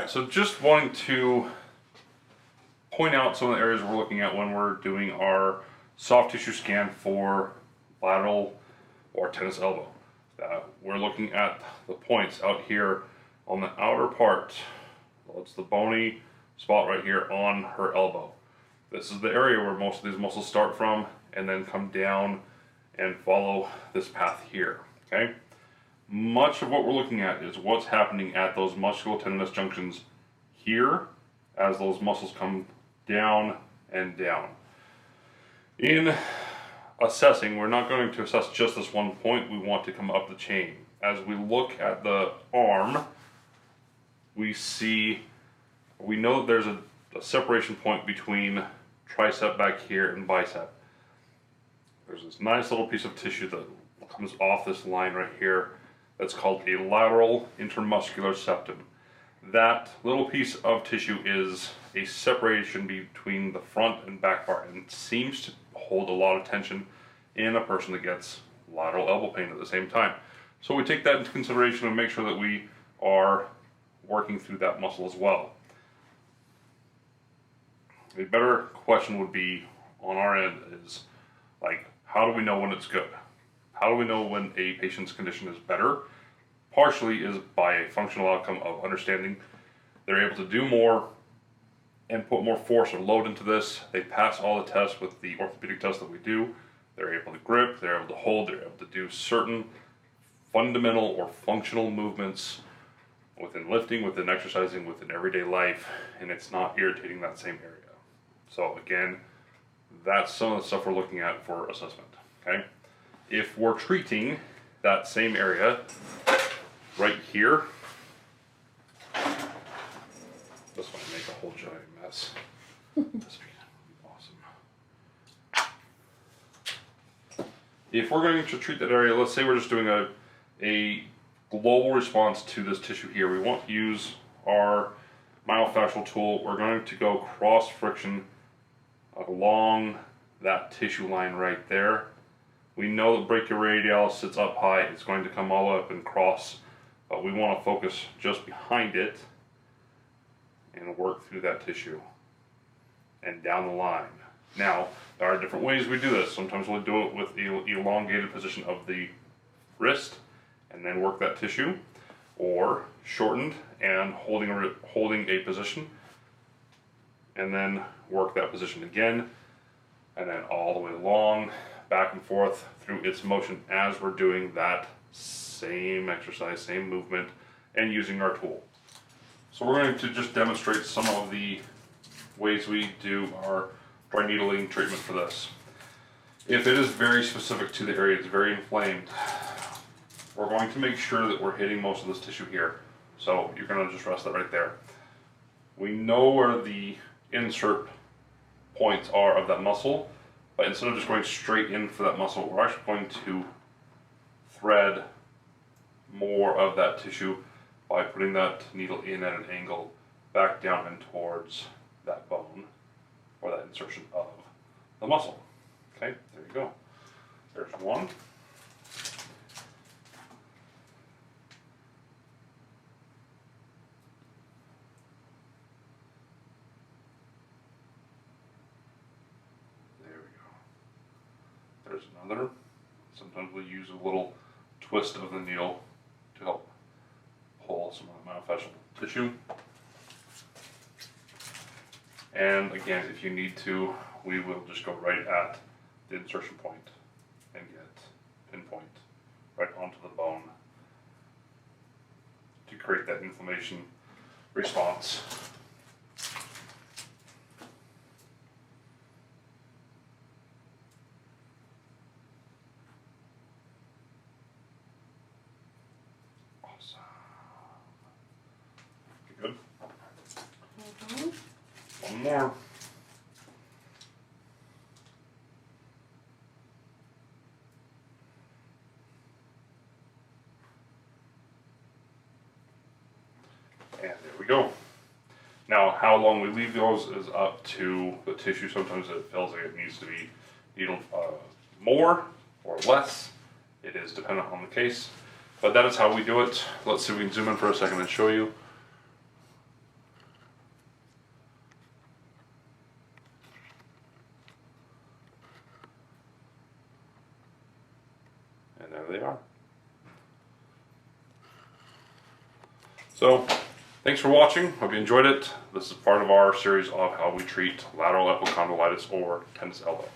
Alright, so just wanting to point out some of the areas we're looking at when we're doing our soft tissue scan for lateral or tennis elbow. We're looking at the points out here on the outer part. Well, it's the bony spot right here on her elbow. This is the area where most of these muscles start from and then come down and follow this path here, okay? Much of what we're looking at is what's happening at those musculotendinous junctions here as those muscles come down and down. In assessing, we're not going to assess just this one point, we want to come up the chain. As we look at the arm, we know that there's a separation point between tricep back here and bicep. There's this nice little piece of tissue that comes off this line right here that's called a lateral intermuscular septum. That little piece of tissue is a separation between the front and back part and seems to hold a lot of tension in a person that gets lateral elbow pain at the same time. So we take that into consideration and make sure that we are working through that muscle as well. A better question would be on our end is like, how do we know when it's good? How do we know when a patient's condition is better? Partially is by a functional outcome of understanding they're able to do more and put more force or load into this. They pass all the tests with the orthopedic tests that we do. They're able to grip, they're able to hold, they're able to do certain fundamental or functional movements within lifting, within exercising, within everyday life, and it's not irritating that same area. So again, that's some of the stuff we're looking at for assessment, okay? If we're treating that same area right here, this might make a whole giant mess. This would be awesome. If we're going to treat that area, let's say we're just doing a global response to this tissue here. We won't use our myofascial tool. We're going to go cross friction along that tissue line right there. We know that brachioradialis sits up high. It's going to come all up and cross, but we want to focus just behind it and work through that tissue and down the line. Now, there are different ways we do this. Sometimes we'll do it with the elongated position of the wrist and then work that tissue, or shortened and holding a position and then work that position again, and then all the way along, back and forth through its motion as we're doing that same exercise, same movement, and using our tool. So we're going to just demonstrate some of the ways we do our dry needling treatment for this. If it is very specific to the area, it's very inflamed, we're going to make sure that we're hitting most of this tissue here. So you're going to just rest that right there. We know where the insert points are of that muscle, but instead of just going straight in for that muscle, we're actually going to thread more of that tissue by putting that needle in at an angle back down and towards that bone or that insertion of the muscle. Okay, there you go. There's one. There's another. Sometimes we use a little twist of the needle to help pull some of the myofascial tissue. And again, if you need to, we will just go right at the insertion point and get pinpoint right onto the bone to create that inflammation response. Good. One more. And there we go. Now, how long we leave those is up to the tissue. Sometimes it feels like it needs to be needled more or less. It is dependent on the case. But that is how we do it. Let's see if we can zoom in for a second and show you. And there they are. So, thanks for watching. Hope you enjoyed it. This is part of our series of how we treat lateral epicondylitis or tennis elbow.